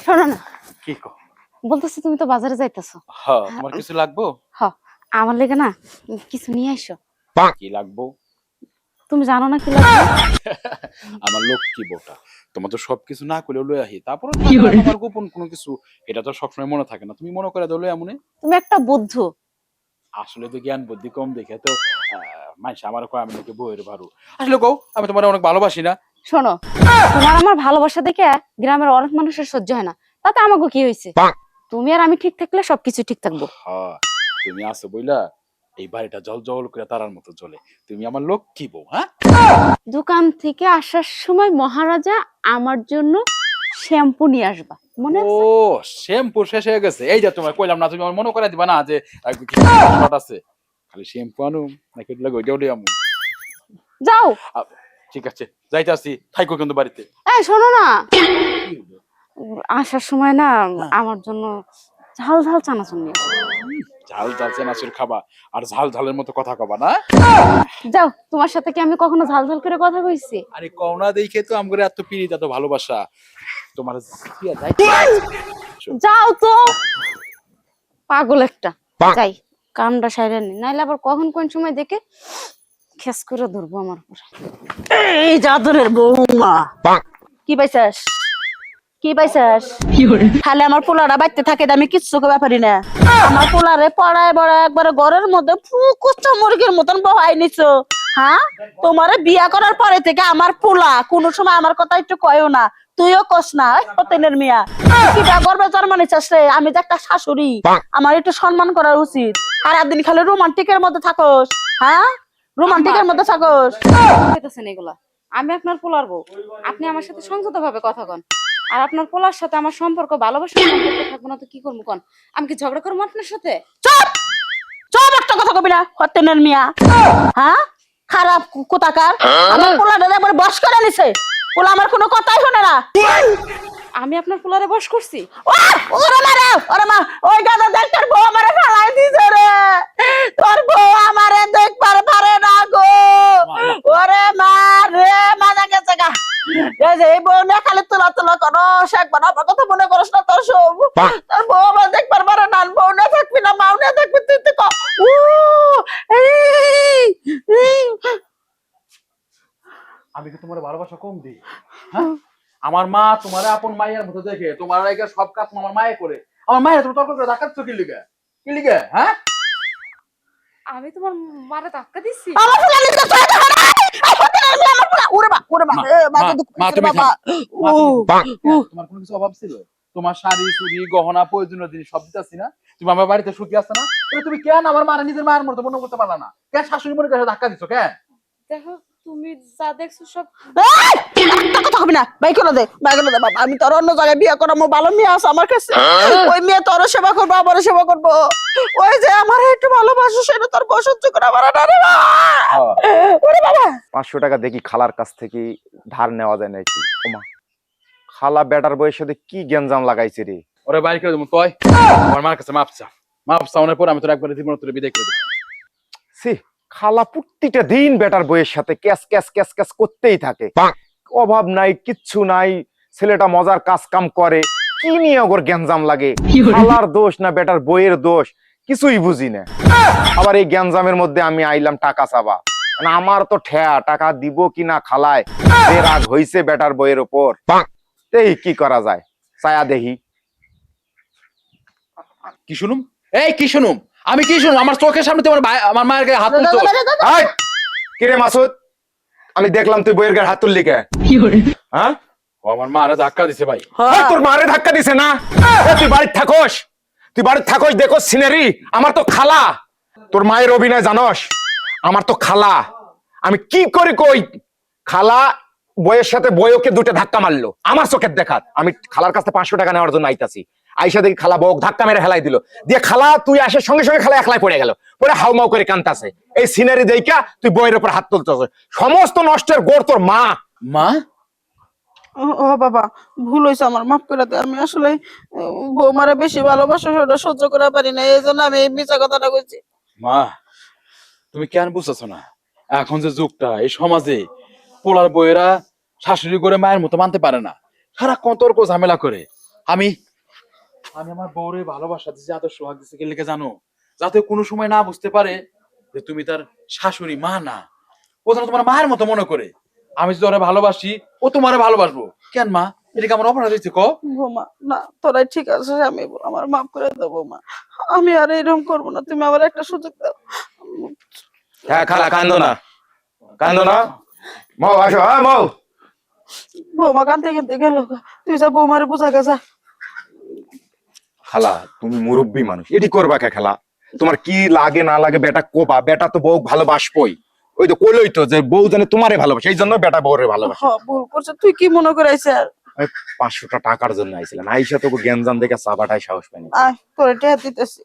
শোনো না, কি কো? বলতেছি তুমি তো বাজারে যাইতেছো। হ্যাঁ, তোমার কিছু লাগবো? হ, আমার লেগে না কিছু নিয়ে আইসো। কি লাগবো? তুমি জানো না কি লাগবে? আমার লক্ষ্মী বউটা, তোমার তো সবকিছু না করে লই আহি, তারপরে আমার গোপন কোনো কিছু এটা তো সবসময় মনে থাকে না। তুমি মনে করে দাও লই এমনে। তুমি একটা বুদ্ধু। আসলে তো জ্ঞান বুদ্ধি কম দেখে তো মানুষ আমার কয় আমি নাকি বউয়ের ভারু। আসলে কও আমি তোমার অনেক ভালোবাসি না। শোনো, তোমার আমার ভালোবাসা দেখে গ্রামের অনেক মানুষের সহ্য হয় না, তাতে আমাকে কি হয়েছে? তুমি আর আমি ঠিক থাকলে সবকিছু ঠিক থাকবো। হ্যাঁ, তুমি আছো বইলা এই বাড়িটা জল জল করে তারার মতো জ্বলে। তুমি আমার লক্ষ্মী বউ। হ্যাঁ, দোকান থেকে আসার সময় মহারাজা আমার জন্য শ্যাম্পু নিয়ে আসবা, মনে ও আছে? শ্যাম্পু শেষ হয়ে গেছে। এই যে তোমার কইলাম না, তুমি আমার মনে করে দিবা না যে শর্ট আছে। খালি শ্যাম্পু আনো নাকি ওইটাও লই আমু। যাও। ঠিক আছে, যাইতাছি, থাইকো কিন্তু বাড়িতে। এই শোনো না, আসার সময় না আমার জন্য ঝাল ঝাল চানাচুর নিয়ে এসো। ঝাল ঝাল চেনাচুর খাবা আর ঝাল ঝালের মতো কথা কবা না? যাও, তোমার সাথে কি আমি কখনো ঝাল ঝাল করে কথা কইছি? আরে কওনা দেখে তো আমগরে এত পিরিত এত ভালোবাসা তোমার। যাও তো, পাগল একটা। যাই, কামটা সাইরা নি, নাইলে আবার কখন কোন সময় দেখে খেস করে ধরবো আমার উপরে। এই জাদরের বৌমা, কি পাইছাস? কি পাইছাস? খালি আমার পোলাটা বাইতে থাকে, আমি কিচ্ছু করতে পারি না। আমার পোলারে পড়ায় বড় একবারে ঘরের মধ্যে কুচ্চা মুরগির মতন বহাই নিছো। হ্যাঁ, তোমারে বিয়া করার পরে থেকে আমার পোলা কোন সময় আমার কথা একটু কয়ও না, তুইও কস না। হতেনের মিয়া, কিটা গর্বে জন্মানিছাস রে? আমি যে একটা শাশুড়ি, আমার একটু সম্মান করা উচিত। সারাদিন খালি রোমান্টিকের মধ্যে থাকোস। হ্যাঁ, রোমান্টিকের মধ্যে থাকোস। কইতাছেন এগুলা? আমি আপনার পোলার বউ, আপনি আমার সাথে সংযত ভাবে কথা কন। আর আপনার পোলার সাথে আমার সম্পর্ক ভালোবাসার সম্পর্ক থাকবো না তো কি করবো কন? আমি কি ঝগড়া করবো আপনার সাথে? চুপ চুপ, একটা কথা কবি না হতেনের মিয়া। হ্যাঁ, খারাপ কোথাকার। আমার পোলাটা একবার বস করে নিছে। পোলা আমার কোনো কথাই শোনে না। আমি আপনার পোলারে বশ করছি? ওরে মারে, ওরে মা, ওই গাদা দেখ তোর বউ আমারে ফালাই দিছে রে। তোর বউ আমারে দেখবার পারে না গো। ওরে মা রে, মাথা গেছে গা। এই যে এই বউ না খালি তোলা তোলা করো, একবার আমার কথা মনে করিস না তোর সব। তোর বউ আমার দেখবার পারে না, বউ না থাকবি না, মাও না থাকবি, তুই তুই কর। আমি কি তোমার ভালোবাসা কম দিই? হ্যাঁ, আমার মা তোমার আপন মায়ের মতো দেখে, তোমার আগে সব কাজ আমার মায়ে করে। আমার মায়ের তুমি তর্ক করে ধাক্কাচ্ছ কি লিগে? কি লিগে? হ্যাঁ, আমি তোমার মারে ধাক্কা দিছি? আমার ফুলা নিতে চাই না। এই হতেনের মিয়া আমার ফুলা। ওরে মা, ওরে মা, এ মা তো দুঃখ মা করে তুমি বাবা। তোমার কোনো কিছু অভাব ছিল? তোমার শাড়ি চুড়ি গহনা প্রয়োজনীয় জিনিস সব দিতেছি না? তুমি আমার বাড়িতে সুখী আসছে না? তুমি কেন আমার মারা নিজের মায়ের মতো মনে করতে পারলা না? কেন শাশুড়ি মনে করে ধাক্কা দিচ্ছ কেন? দেখো, তুমি যা দেখছো সব। একটা কথা কবি না, বাই করে দে, বাই করে দে বাবা। আমি তোর অন্য জায়গায় বিয়ে করাবো, ভালো মেয়ে আছে আমার কাছে। ওই মেয়ে তোর সেবা করবো, আমার সেবা করবো। ওই যে আমার একটু ভালোবাসো, সেটা তোর বসহ্য করে আমার না রে বাবা। ওরে বাবা, 500 টাকা দেখি খালার কাছ থেকে ধার নেওয়া যায় নাকি। ওমা, খালা বেটার বউয়ের সাথে কি গ্যাঞ্জাম লাগাইছে রে। ওরে বাইরে করে দেবো তুই আমার মার কাছে মাপ চা। মাপ চাওয়ানোর পর আমি তোর একবারে জীবন তোর বিদায় করে দেবো। সি, খালা প্রতিটা দিন বেটার বউয়ের সাথে ক্যাস ক্যাস ক্যাস ক্যাস করতেই থাকে। অভাব নাই, কিচ্ছু নাই, ছেলেটা মজার কাজ কাম করে, কি নিয়ে ওর গ্যাঞ্জাম লাগে? খালার দোষ না বেটার বউয়ের দোষ, কিছুই বুঝি না। আবার এই গ্যাঞ্জামের মধ্যে আমি আইলাম টাকা চাবা। মানে আমার তো ঠেয়া, টাকা দিব কিনা খালায় যে রাগ হইছে বেটার বউয়ের ওপর। এই কি করা যায়, ছায়া দেখি। কি শুনুম? এই কি শুনুম? আমি কি শুনুম? আমার চোখের সামনে তোমার আমার মায়ের গায়ে হাত তুলছো। এই, কিরে মাসুদ, আমি দেখলাম তুই বইয়ের গায়ে হাত তুললি কে? হ্যাঁ, ও আমার মারে ধাক্কা দিছে ভাই। এই, তোর মারে ধাক্কা দিছে না? তুই বাড়িতে থাকোস, তুই বাড়িতে থাকোস, দেখো সিনারি। আমার তো খালা, তোর মায়ের অভিনয় জানস? আমার তো খালা, আমি কি করি কই? খালা বইয়ের সাথে বইকে দুটো ধাক্কা মারলো আমার চোখের দেখাত। আমি খালার কাছে 500 টাকা নেওয়ার জন্য আইতাছি, আইসা দেখি খালা বউক ধাক্কা মেরে হেলাই দিল। দিয়ে খালা তুই আসার সঙ্গে সঙ্গে খালা একলাই পড়ে গেল, পরে হাউমাউ করে কান্তাছে। এই সিনারি দেইকা তুই বইয়ের উপর হাত তুলতেছ। সমস্ত নষ্টের গোড় তোর মা। মা, ও বাবা, ভুল হয়েছে আমার, মাফ করে দে। আমি আসলে বৌমারে বেশি ভালোবাসা, সেটা সহ্য করে পারি না, এই জন্য আমি এই মিছা কথাটা কইছি। মা তুমি কেন বুঝতেছ না? এখন যে যুগটা, এই সমাজে পোলার বইয়েরা শাশুড়ি করে মায়ের মতো মানতে পারে না, সারাক্ষণ তর্ক ঝামেলা করে। আমি আমি আমার বউরে ভালোবাসা দিচ্ছি, এত সোহাগ দিচ্ছি কে লেগে জানো? যাতে কোনো সময় না বুঝতে পারে যে তুমি তার শাশুড়ি মা না, ও যেন তোমার মায়ের মতো মনে করে। আমি যদি ওরা ভালোবাসি, ও তোমারে ভালোবাসবো কেন মা? এটা কি আমার অপরাধ হয়েছে ক? বৌমা না, তোরাই ঠিক আছে, আমি আমার মাফ করে দাও বৌমা। আমি আর এরকম করবো না, তুমি আমার একটা সুযোগ দাও। হ্যাঁ খালা, কান্দো না, কান্দো না। মৌ আসো, হ্যাঁ মৌ। বৌমা কানতে কানতে গেল, তুই যা বৌমারে বোঝা গেছা। খালা তুমি মুরব্বী মানুষ, এটি করবা কে খালা? তোমার কি লাগে না লাগে বেটা কোবা, বেটা তো বউ ভালোবাসবই। ওই তো কইলই তো যে বউ জানে তোমারে ভালোবাসে, এই জন্য বেটা বউরে ভালোবাসে। ভুল করছে, তুই কি মনে করে আইছে? আর 500টা টাকার জন্য আইছিলেন, আইসা তো জ্ঞানজান দেখে চাবাটাই সাহস পাইনি। আয় তোরে টেহা দিতেছি।